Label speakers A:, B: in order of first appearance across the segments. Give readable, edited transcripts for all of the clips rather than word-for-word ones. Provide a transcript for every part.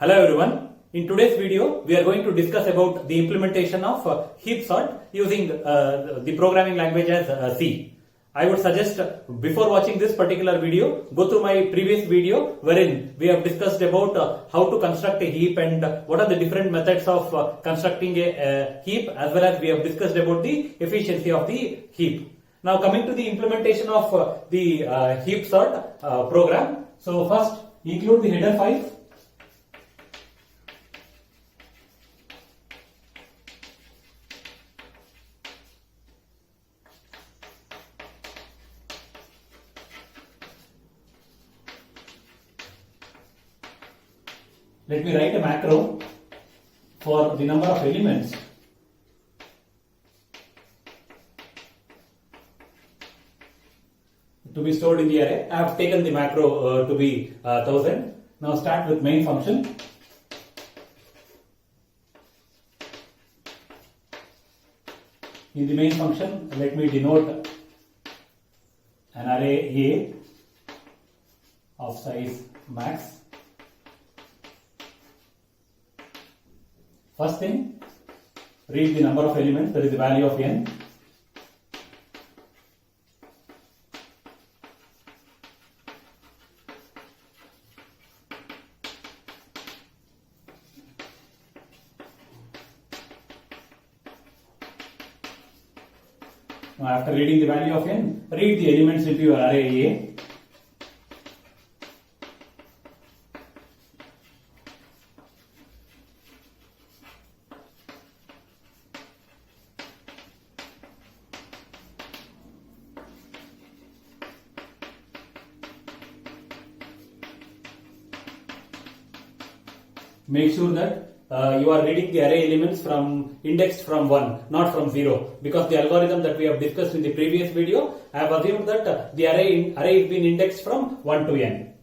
A: Hello everyone. In today's video, we are going to discuss about the implementation of heap sort using the programming language as C. I would suggest before watching this particular video, go through my previous video wherein we have discussed about how to construct a heap and what are the different methods of constructing a heap, as well as we have discussed about the efficiency of the heap. Now coming to the implementation of the heap sort program. So first include the header file. Let me write a macro for the number of elements to be stored in the array. I have taken the macro to be 1000. Now start with main function. In the main function, let me denote an array A of size max. First thing, read the number of elements, that is the value of n. Now after reading the value of n, read the elements into your array A. Make sure that you are reading the array elements from indexed from 1, not from 0, because the algorithm that we have discussed in the previous video, I have assumed that the array is being indexed from 1 to n.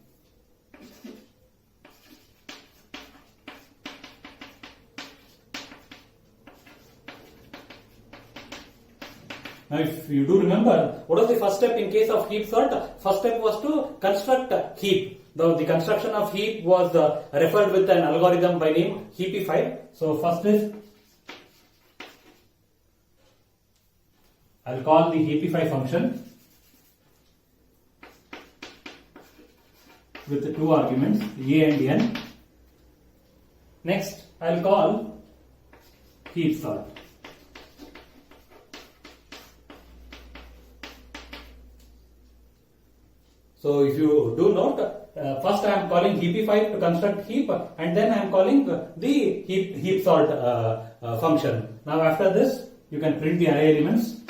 A: Now if you do remember, what was the first step in case of heap sort? First step was to construct heap. The construction of heap was referred with an algorithm by name heapify. So first is, I'll call the heapify function with the two arguments a and n. Next, I'll call heap sort. So if you do note, first I am calling heapify to construct heap, and then I am calling the heap sort function. Now after this, you can print the array elements.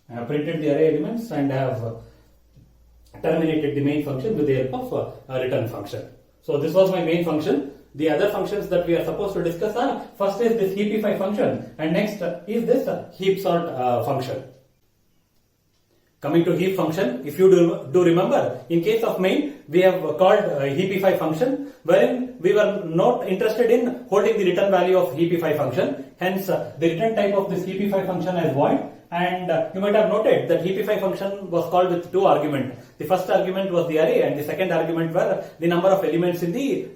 A: I have printed the array elements and I have terminated the main function with the help of a return function. So this was my main function. The other functions that we are supposed to discuss are, first is this heapify function and next is this heap sort function. Coming to heap function, if you do remember, in case of main, we have called heapify function, wherein we were not interested in holding the return value of heapify function. Hence, the return type of this heapify function is void. And you might have noted that heapify function was called with two arguments. The first argument was the array and the second argument were the number of elements in the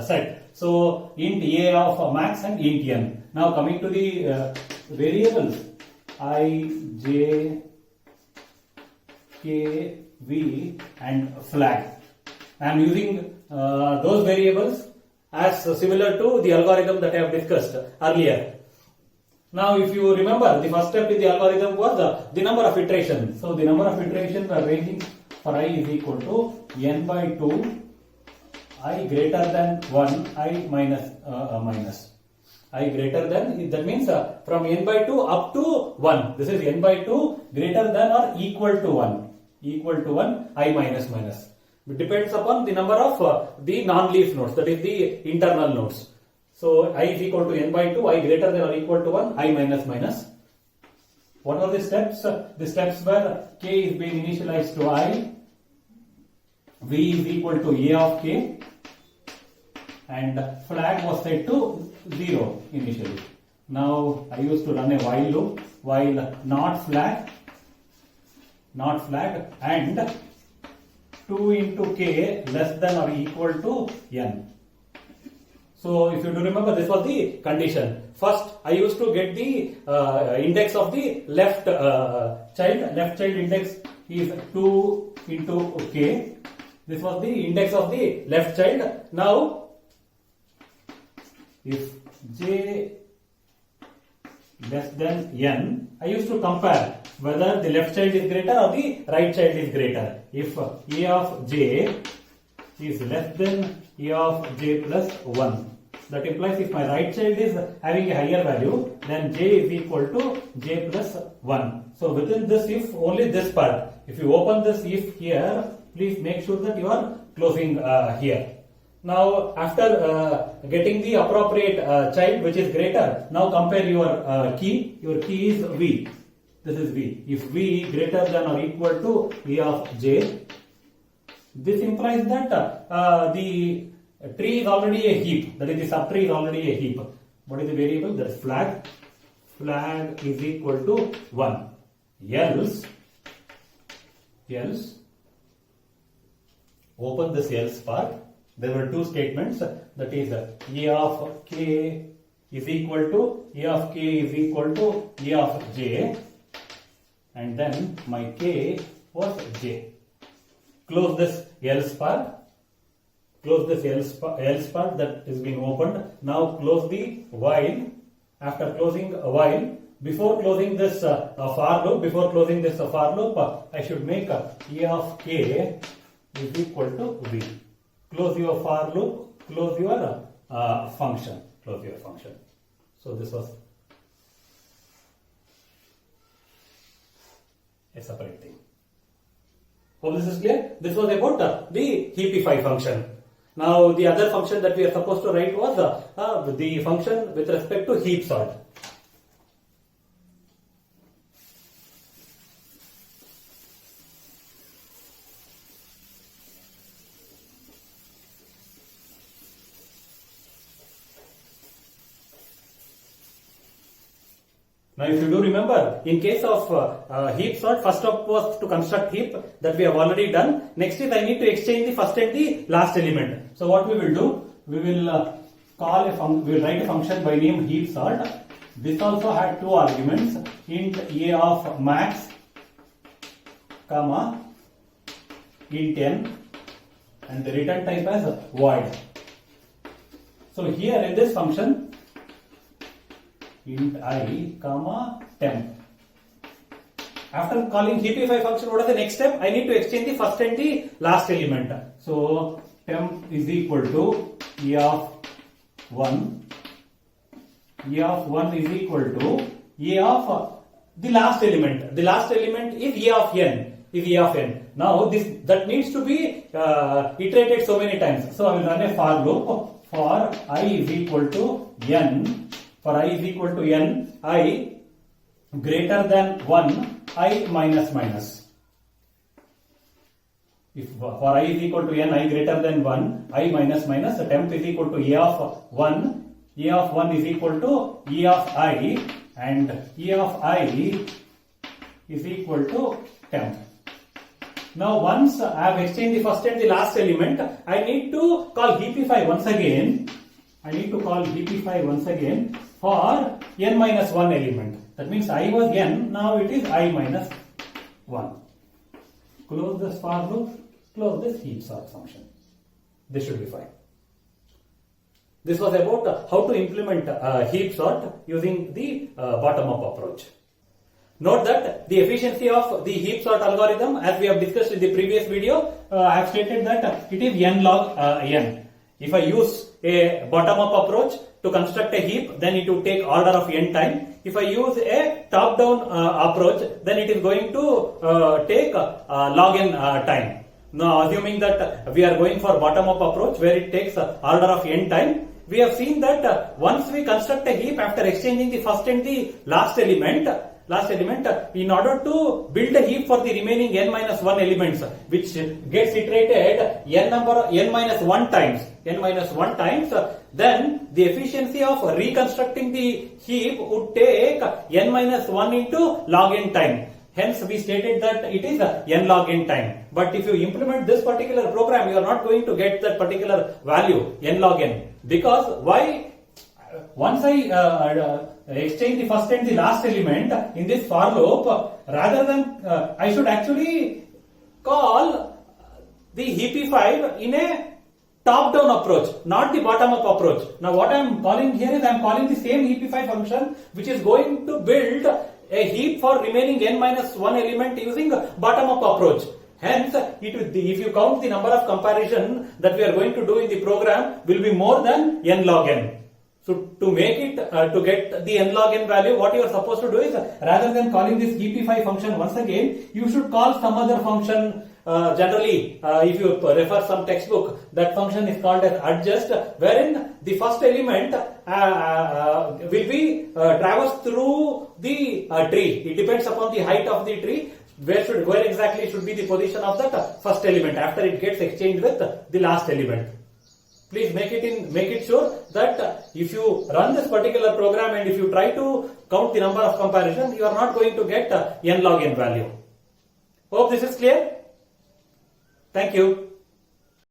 A: set. So int a of max and int n. Now coming to the variables I, j, k, v and flag. I am using those variables as similar to the algorithm that I have discussed earlier. Now if you remember, the first step in the algorithm was the number of iterations. So the number of iterations are ranging for I is equal to n by 2, I greater than 1, I minus. I greater than, that means from n by 2 up to 1. This is n by 2 greater than or equal to 1. equal to 1, I minus minus. It depends upon the number of the non-leaf nodes, that is the internal nodes. So I is equal to n by 2, I greater than or equal to 1, I minus minus. What are the steps? The steps were k is being initialized to I, v is equal to a of k, and flag was set to 0 initially. Now I used to run a while loop, while not flag and 2 into k less than or equal to n. So if you do remember, this was the condition. First I used to get the index of the left child. Left child index is 2 into k. This was the index of the left child. Now if j less than n, I used to compare whether the left child is greater or the right child is greater. If a of j is less than a of j plus 1, that implies if my right child is having a higher value, then j is equal to j plus 1. So within this if, only this part. If you open this if here, please make sure that you are closing here. Now after getting the appropriate child which is greater, now compare your key. Your key is v. This is v. If v greater than or equal to a of j, this implies that the tree is already a heap. That is, the subtree is already a heap. What is the variable? That is flag. Flag is equal to 1. Else, open this else part. There were two statements, that is a of k is equal to a of k is equal to a of j, and then my k was j. Close this else part. Close this else part that is being opened. Now close the while. After closing a while, before closing this for loop, I should make a of k is equal to v. Close your for loop, close your function. So this was a separate thing. Hope this is clear. This was about the heapify function. Now the other function that we are supposed to write was the function with respect to heap sort. Now if you do remember, in case of heap sort, first step was to construct heap, that we have already done. Next is I need to exchange the first and the last element. So what we will do, we will we will write a function by name heap sort. This also had two arguments, int a of max, comma, int n, and the return type as void. So here in this function, int I, comma, temp. After calling heapify function, what is the next step? I need to exchange the first and the last element. So temp is equal to e of 1. E of 1 is equal to e of the last element. The last element is e of n. Now that needs to be iterated so many times. So I will run a for loop for I is equal to n. For I is equal to n, I greater than 1, I minus minus. If for I is equal to n, I greater than 1, I minus minus, the temp is equal to e of 1. E of 1 is equal to e of I, and e of I is equal to temp. Now once I have exchanged the first and the last element, I need to call heapify once again. For n minus 1 element. That means I was n, now it is I minus 1. Close this for loop, close this heap sort function. This should be fine. This was about how to implement heap sort using the bottom-up approach. Note that the efficiency of the heap sort algorithm, as we have discussed in the previous video, I have stated that it is n log n. If I use a bottom-up approach to construct a heap, then it will take order of n time. if I use a top-down approach, then it is going to take log n time. Now, assuming that we are going for bottom-up approach where it takes order of n time, we have seen that once we construct a heap after exchanging the first and the last element, in order to build a heap for the remaining n minus 1 elements, which gets iterated n minus 1 times, then the efficiency of reconstructing the heap would take n minus 1 into log n time. Hence, we stated that it is n log n time. But if you implement this particular program, you are not going to get that particular value, n log n. Because why? Once I exchange the first and the last element in this for loop, rather than I should actually call the heapify in a top-down approach, not the bottom-up approach. Now, what I am calling here is I am calling the same heapify function, which is going to build a heap for remaining n minus 1 element using bottom-up approach. Hence, if you count the number of comparison that we are going to do in the program will be more than n log n. So, to make it, to get the n log n value, what you are supposed to do is, rather than calling this heapify function once again, you should call some other function. Generally, if you refer some textbook, that function is called as adjust, wherein the first element will be traversed through the tree. It depends upon the height of the tree. Where exactly should be the position of that first element after it gets exchanged with the last element. Please make it sure that if you run this particular program and if you try to count the number of comparisons, you are not going to get n log n value. Hope this is clear. Thank you.